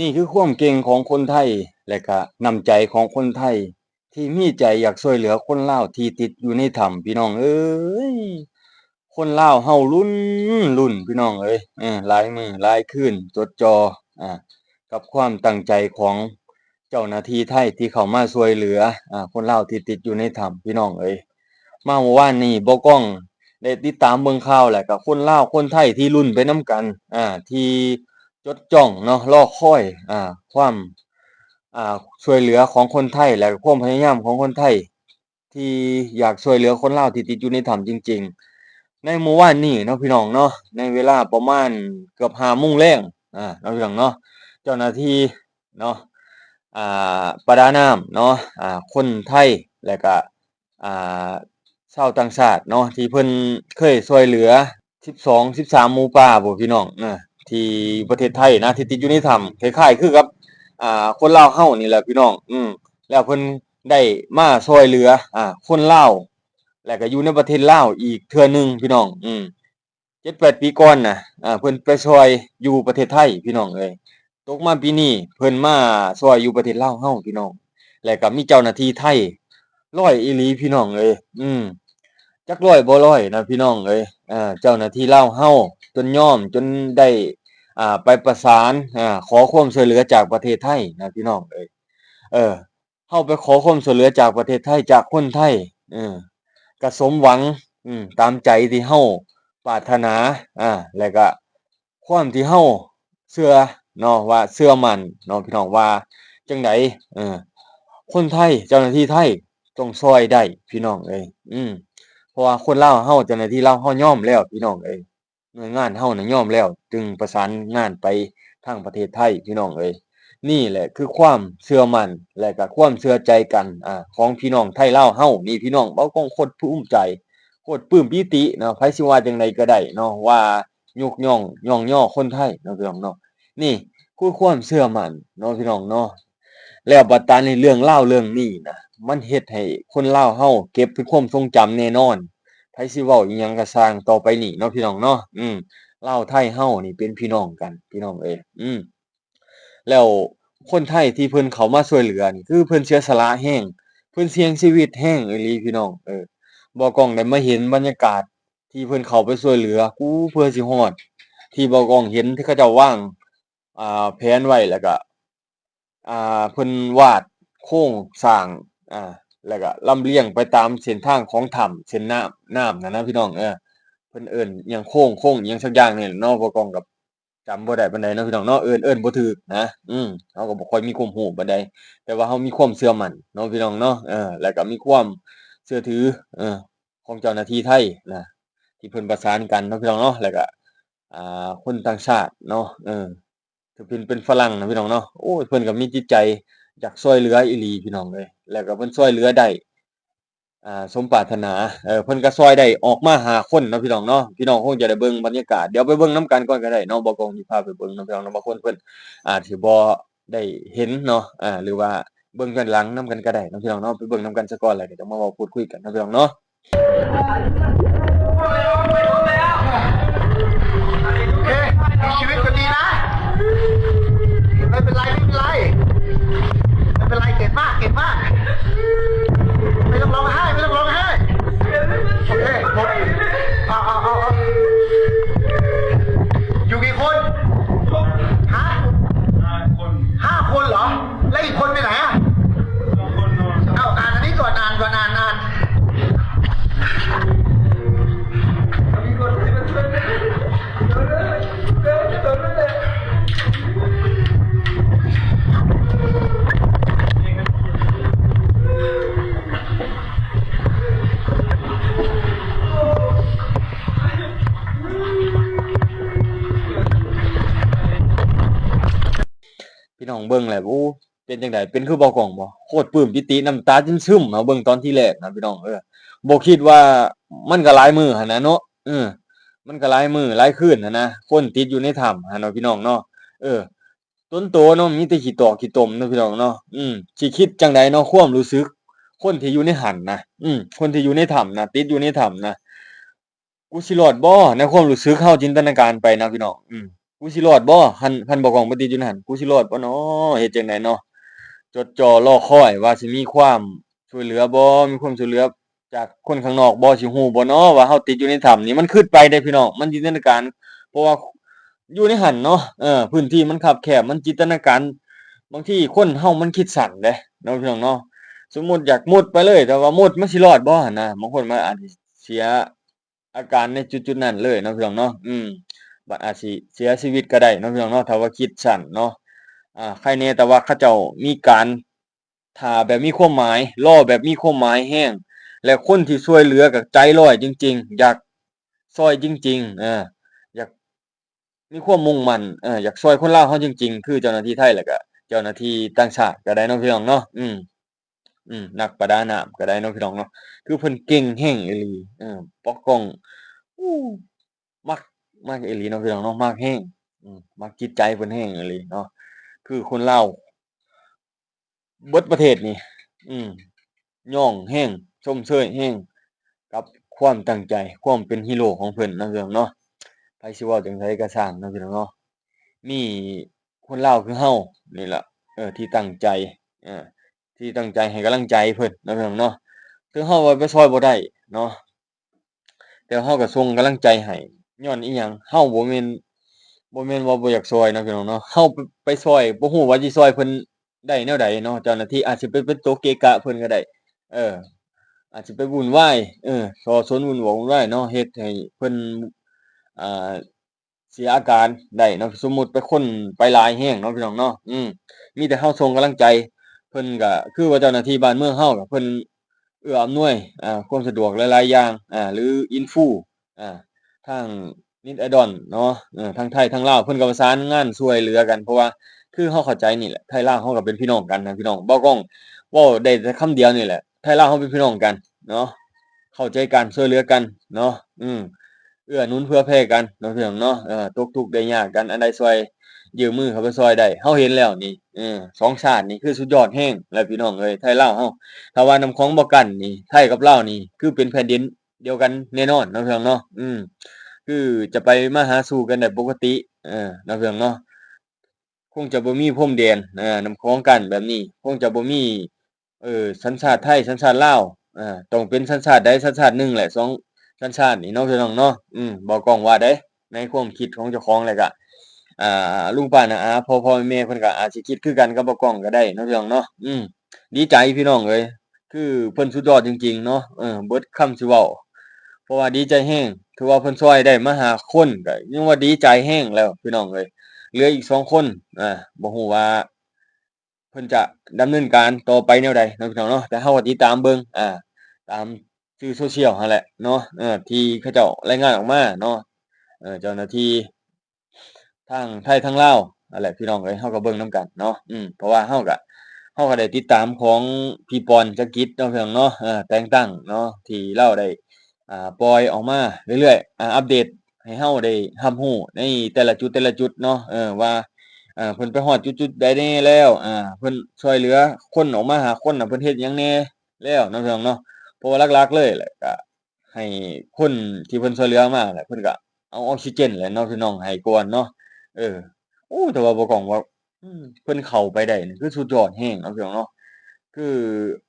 นี่คือความเก่งของคนไทยและก็น้ำใจของคนไทยที่มีใจอยากช่วยเหลือคนลาวที่ติดอยู่ในถ้ำพี่น้องเอ้ยคนลาวเฮาลุ้นพี่น้องเอ้ยหลายมื้อหลายคืนจดจ่ออ่ากับความตั้งใจของเจ้าหน้าที่ไทยที่เข้ามาช่วยเหลือคนลาวที่ติดอยู่ในถ้ำพี่น้องเอ้ยมาเมื่อวานนี้บ่กล้องได้ติดตามเบิ่งข่าวแล้วก็คนลาวคนไทยที่ลุ้นไปนำกันที่จดจ้องเนาะรอคอยความช่วยเหลือของคนไทยและก็ความพยายามของคนไทยที่อยากช่วยเหลือคนลาวที่ติดอยู่ในถ้ำจริงๆในเมื่อวานนี้เนาะพี่น้องเนาะในเวลาประมาณเกือบ5 โมงแลงเนาะพี่น้องเนาะเจ้าหน้าที่เนาะประดาน้ำเนาะคนไทยแล้วก็อ่าชาวต่างชาติเนาะที่เพิ่นเคยช่วยเหลือ12 13หมูป่าบ่พี่น้องที่ประเทศไทยนะที่ติดอยู่ในถ้ำคล้ายๆคือกับคนลาวเฮานี่แหละพี่น้องแล้วเพิ่นได้มาช่วยเหลือคนลาวแล้วก็อยู่ในประเทศลาวอีกเทื่อหนึ่งพี่น้อง7-8 ปีก่อนน่ะเพิ่นไปช่วยอยู่ประเทศไทยพี่น้องเอ้ยตกมาปีนี้เพิ่นมาช่วยอยู่ประเทศลาวเฮาพี่น้องแล้วก็มีเจ้าหน้าที่ไทยร้อยอีหลีพี่น้องเอ้ยจักร้อยบ่ร้อยนะพี่น้องเอ้ยเจ้าหน้าที่ลาวเฮาจนยอมจนได้ไปประสานขอความช่วยเหลือจากประเทศไทยนะพี่น้องเอ้ยเออเราไปขอความช่วยเหลือจากประเทศไทยจากคนไทยเออก็สมหวังตามใจที่เราปรารถนาแล้วก็ความที่เราเชื่อเนาะว่าเชื่อมั่นเนาะพี่น้องว่าจั่งใดเออคนไทยเจ้าหน้าที่ไทยต้องช่วยได้พี่น้องเอ้ยเพราะว่าคนลาวเฮาเจ้าหน้าที่ลาวเฮายอมแล้วพี่น้องเอ้ยหน่วยงานเฮาน่ะยอมแล้วจึงประสานงานไปทางประเทศไทยพี่น้องเอ้ยนี่แหละคือความเชื่อมั่นและก็ความเชื่อใจกันของพี่น้องไทยลาวเฮานี่พี่น้องเว้าต้องโคตรภูมิใจโคตรปลื้มปิติเนาะไผสิว่าจั่งใดก็ได้เนาะว่ายกย่องย่องย่อคนไทยเนาะพี่น้องเนาะนี่คือความเชื่อมั่นเนาะพี่น้องเนาะแล้วบัดตานี้เรื่องราวเรื่องนี้น่ะมันเฮ็ดให้คนลาวเฮาเก็บเป็นความทรงจำแน่นอนไผสิเว้าอิหยังก็สร้างต่อไปนี้เนาะพี่น้องเนาะลาวไทยเฮานี่เป็นพี่น้องกันพี่น้องเอ้ยแล้วคนไทยที่เพิ่นเข้ามาช่วยเหลือนี่คือเพิ่นเสียสละแรงเพิ่นเสี่ยงชีวิตแรงอีหลีพี่น้องบ่กล้องได้มาเห็นบรรยากาศที่เพิ่นเข้าไปช่วยเหลือเพื่อสิฮอดที่บ่กล้องเห็นที่เขาเจ้าวางแผนไว้แล้วก็เพิ่นวาดโครงสร้างแล้วก็ลำเลียงไปตามเส้นทางของถ้ำเส้นน้ำนั่นนะพี่น้องเพิ่นเอิ้นอิหยังโค้งอิหยังสักอย่างนี่แหละเนาะบ่กล้องก็จำบ่ได้ปานใดเนาะพี่น้องเนาะเอิ้นบ่ถูกนะเราก็บ่ค่อยมีความรู้ปานใดแต่ว่าเรามีความเชื่อมั่นเนาะพี่น้องเนาะแล้วก็มีความเชื่อถือของเจ้าหน้าที่ไทยนะที่เพิ่นประสานกันเนาะพี่น้องเนาะแล้วก็คนต่างชาติเนาะถ้าเป็นฝรั่งนะพี่น้องเนาะโอ้ยเพิ่นก็มีจิตใจอยากช่วยเหลืออีหลีพี่น้องเอ้ยแล้วก็เพิ่นช่วยเหลือได้สมปรารถนาเพิ่นก็ช่วยได้ออกมา5คนเนาะพี่น้องเนาะพี่น้องคงจะได้เบิ่งบรรยากาศเดี๋ยวไปเบิ่งนำกันก่อนก็ได้เนาะบ่กล้องสิพาไปเบิ่งเนาะพี่น้องเนาะบางคนเพิ่นอาจสิบ่ได้เห็นเนาะหรือว่าเบิ่งย้อนหลังนำกันก็ได้เนาะพี่น้องเนาะไปเบิ่งนำกันซะก่อนแล้วเดี๋ยวจะมาเว้าพูดคุยกันเนาะพี่น้องเนาะโอเคมีชีวิตก็ดีนะไม่เป็นไรเก่งมากไม่ต้องร้องไห้โอเคหมดเอาอยู่กี่คนฮะ5 คนเหรอแล้วอีกคนไปไหนอ่ะเอาอ่านอันนี้ก่อนอ่านพี่น้องเบิ่งแล้วโอ้เป็นจังไดเป็นคือบ่กล้องบ่โคตรปลื้มปิติน้ำตาจนซึมเอาเบิ่งตอนที่แรกนะพี่น้องบ่คิดว่ามันก็หลายมื้อหั่นน่ะเนาะมันก็หลายมื้อหลายคืนหั่นนะคนติดอยู่ในถ้ำหั่นเนาะพี่น้องเนาะต้นโตเนาะมีแต่ขี้ตอกขี้ตมเนาะพี่น้องเนาะสิคิดจั่งใดเนาะความรู้สึกคนที่อยู่ในหั้นนะคนที่อยู่ในถ้ำนะติดอยู่ในถ้ำนะกูสิรอดบ่ในความรู้สึกเราจินตนาการไปนะพี่น้อง กูสิรอดบ่คันบ่กล้องบ่ติดอยู่นั่นกูสิรอดบ่น้อเฮ็ดจั่งใดเนาะจดจ่อรอคอยว่าสิมีความช่วยเหลือบ่มีความช่วยเหลือจากคนข้างนอกบ่สิฮู้บ่เนาะว่าเราติดอยู่ในถ้ำนี่มันคิดไปเด้พี่น้องมันจินตนาการเพราะว่าอยู่ในหั้นเนาะพื้นที่มันคับแคบมันจินตนาการบางทีคนเรามันคิดสั้นเด้เนาะพี่น้องเนาะสมมุติอยากมุดไปเลยแต่ว่ามุดมันสิรอดบ่หั้นนะบางคนมันอาจสิเสียอาการในจุดๆนั้นเลยเนาะพี่น้องเนาะบัดอาจสิเสียชีวิตก็ได้เนาะพี่น้องเนาะถ้าว่าคิดสั้นเนาะใครแหน่แต่ว่าเขาเจ้ามีการท่าแบบมีความหมายรอแบบมีความหมายแรงและคนที่ช่วยเหลือก็ใจร้อยจริงๆอยากช่วยจริงๆอยากมีความมุ่งมั่นอยากช่วยคนลาวเราจริงๆคือเจ้าหน้าที่ไทยแล้วก็เจ้าหน้าที่ต่างชาติก็ได้เนาะพี่น้องเนาะนักประดาน้ำก็ได้เนาะพี่น้องเนาะคือเพิ่นเก่งแรงอีหลีปกป้องอู้มักมักอีหลีเนาะพี่น้องเนาะมักแรงมักจิตใจเพิ่นแรงอีหลีเนาะคือคนลาวเบิดประเทศนี่อืมย่องแรงชมเชยแรงกับความตั้งใจความเป็นฮีโรของเพิ่นเนาะพี่น้องเนาะไผสิเว้าจั่งใดก็สร้างเนาะพี่น้องเนาะมีคนลาวคือเรานี่ล่ะที่ตั้งใจเออที่ตั้งใจให้กำลังใจเพิ่นเนาะพี่น้องเนาะถึงเราว่าไปช่วยบ่ได้เนาะแต่เราก็ส่งกำลังใจให้ญ้อนอิหยังเราบ่แม่นว่าบ่อยากช่วยเนาะพี่น้องเนาะเราไปช่วยบ่ฮู้ว่าสิช่วยเพิ่นได้แนวใดเนาะเจ้าหน้าที่อาจสิไปเป็นตัวเกะกะเพิ่นก็ได้เอออาจสิไปวุ่นวายส่อซนวุ่นวงวุ่นวายเนาะเฮ็ดให้เพิ่นอ่าเสียอาการได้เนาะสมมุติไปคนไปหลายแรงเนาะพี่น้องเนาะมีแต่เราส่งกำลังใจเพิ่นก็คือว่าเจ้าหน้าที่บ้านเมืองเราก็เพิ่นเอื้ออำนวยความสะดวกหลายๆอย่างหรืออินฟูอ่าทาง NET Add-on เนาะทั้งไทยทั้งลาวเพิ่นก็ประสานงานช่วยเหลือกันเพราะว่าคือเราเข้าใจนี่แหละไทยลาวเราก็เป็นพี่น้องกันนะพี่น้องบ่ก้องเว้าได้แต่คำเดียวนี่แหละไทยลาวเราเป็นพี่น้องกันเนาะเข้าใจกันช่วยเหลือกันเนาะเอื้อหนุนเผื่อแผ่กันเนาะพี่น้องเนาะตกทุกข์ได้ยากกันอันใดช่วยยืมมือเข้าไปช่วยได้เราเห็นแล้วนี่สองชาตินี่คือสุดยอดแรงแล้วพี่น้องเอ้ยไทยลาวเราถ้าว่านำของบ่กันนี่ไทยกับลาวนี่คือเป็นแผ่นดินเดียวกันแน่นอนเนาะพี่น้องเนาะคือจะไปมาหาสู่กันได้ปกติเนาะพี่น้องเนาะคงจะบ่มีพรมแดนนำของกันแบบนี้คงจะบ่มีสัญชาติไทยสัญชาติลาวต้องเป็นสัญชาติใดสัญชาติหนึ่งแหละ2สัญชาตินี่เนาะพี่น้องเนาะบ่ก้องว่าเดะในความคิดของเจ้าของแล้วก็ลุงป้าน้าอาพ่อแม่เพิ่นก็อาจสิคิดคือกันกับบ่ก้องก็ได้เนาะพี่น้องเนาะดีใจพี่น้องเอ้ยคือเพิ่นสุดยอดจริงๆเนาะเบิดคำสิเว้าเพราะว่าดีใจแรงถือว่าเพิ่นช่วยได้มา5คนก็ยังว่าดีใจแรงแล้วพี่น้องเอ้ยเหลืออีก2คนบ่ฮู้ว่าเพิ่นจะดำเนินการต่อไปแนวใดเนาะพี่น้องเนาะแต่เราก็ติดตามเบิ่งตามสื่อ social หั้นแหละเนาะที่เขาเจ้ารายงานออกมาเนาะเจ้าหน้าที่ทั้งไทยทั้งลาวนั่นแหละพี่น้องเอ้ยเราก็เบิ่งนำกันเนาะเพราะว่าเราก็ได้ติดตามของพี่ปอนจักริดเนาะพี่น้องเนาะแต่งตั้งเนาะที่เลาได้ปล่อยออกมาเรื่อยๆอัปเดตให้เราได้รับรู้ในแต่ละจุดเนาะว่าเพิ่นไปฮอดจุดๆใดแน่แล้วเพิ่นช่วยเหลือคนออกมา5คนน่ะเพิ่นเฮ็ดหยังแหน่แล้วเนาะพี่น้องเนาะเพราะว่าหลักๆเลยแหละก็ให้คนที่เพิ่นช่วยเหลือมาแหละเพิ่นก็เอาออกซิเจนแหละเนาะพี่น้องให้ก่อนเนาะเออโอ้แต่ว่าบ่ก้องว่าเพิ่นเข้าไปได้นี่คือสุดยอดแรงเนาะพี่น้องเนาะคือ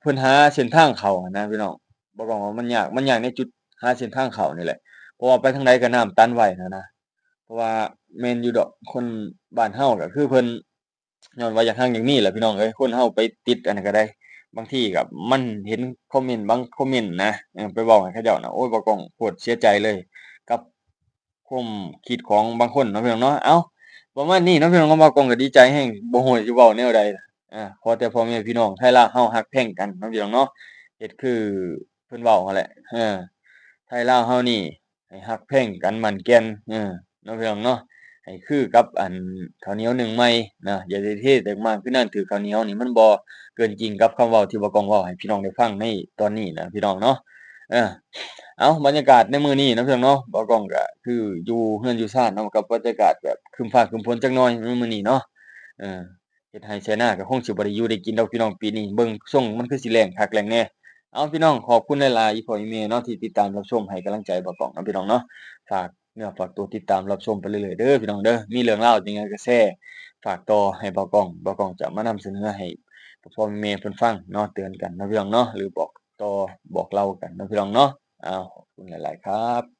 เพิ่นหาเส้นทางเข้าอะนะพี่น้องบ่ก้องว่ามันยากในจุดหาเส้นทางเข้านี่แหละเพราะว่าไปทางใดก็น้ำตันไว้นะเพราะว่าแม่นอยู่ดอกคนบ้านเราก็คือเพิ่นญ้อนว่าอยากหักอยากมีแหละพี่น้องเอ้ยคนเราไปติดอันนั้นก็ได้บางทีก็มันเห็นคอมเมนต์บางคอมเมนต์นะไปเว้าให้เขาเจ้าน่ะโอ๊ยบ่ก้องโพดเสียใจเลยกับความคิดของบางคนเนาะพี่น้องเนาะเอ้าประมาณนี้เนาะพี่น้องเนาะบ่ก้องก็ดีใจแรงบ่ฮู้สิเว้าแนวใดขอแต่พ่อแม่พี่น้องไทยลาวเรารักแพงกันเนาะพี่น้องเนาะเฮ็ดคือเพิ่นเว้าหั้นแหละไทยลาวเรานี่ให้รักแพงกันหมั่นแก่นเนาะพี่น้องเนาะให้คือกับอันข้าวเหนียวนึ่งใหม่นะอย่าได้เทแต่มากคือนั้นถือข้าวเหนียวนี่มันบ่เกินจริงกับคำเว้าที่บ่ก้องเว้าให้พี่น้องได้ฟังในตอนนี้นะพี่น้องเนาะเออเอ้าบรรยากาศในมื้อนี้เนาะพี่น้องเนาะบ่ก้องก็คืออยู่เรือนอยู่ซ่านเนาะกับบรรยากาศแบบครึมฟ้าครึมฝนจักหน่อยในมื้อนี้เนาะเออเฮ็ดไร่ไถนาก็คงสิบ่ได้อยู่ได้กินดอกพี่น้องปีนี้เบิ่งทรงมันคือสิแล้งคักแล้งแหน่เอาพี่น้องขอบคุณหลายๆอีพ่ออีแม่เนาะที่ติดตามรับชมให้กำลังใจบ่ก้องเนาะพี่น้องเนาะฝาก เนี่ยฝากตัวติดตามรับชมไปเรื่อยๆเด้อพี่น้องเด้อมีเรื่องราวจังไงก็แชร์ฝากต่อให้เบากล้องจะมานำเสนอให้พ่อๆแม่ๆเพิ่นฟังเนาะเตือนกันเนาะพี่น้องเนาะหรือบอกต่อบอกเล่ากันเนาะพี่น้องเนาะอ้าวขอบคุณหลายๆครับ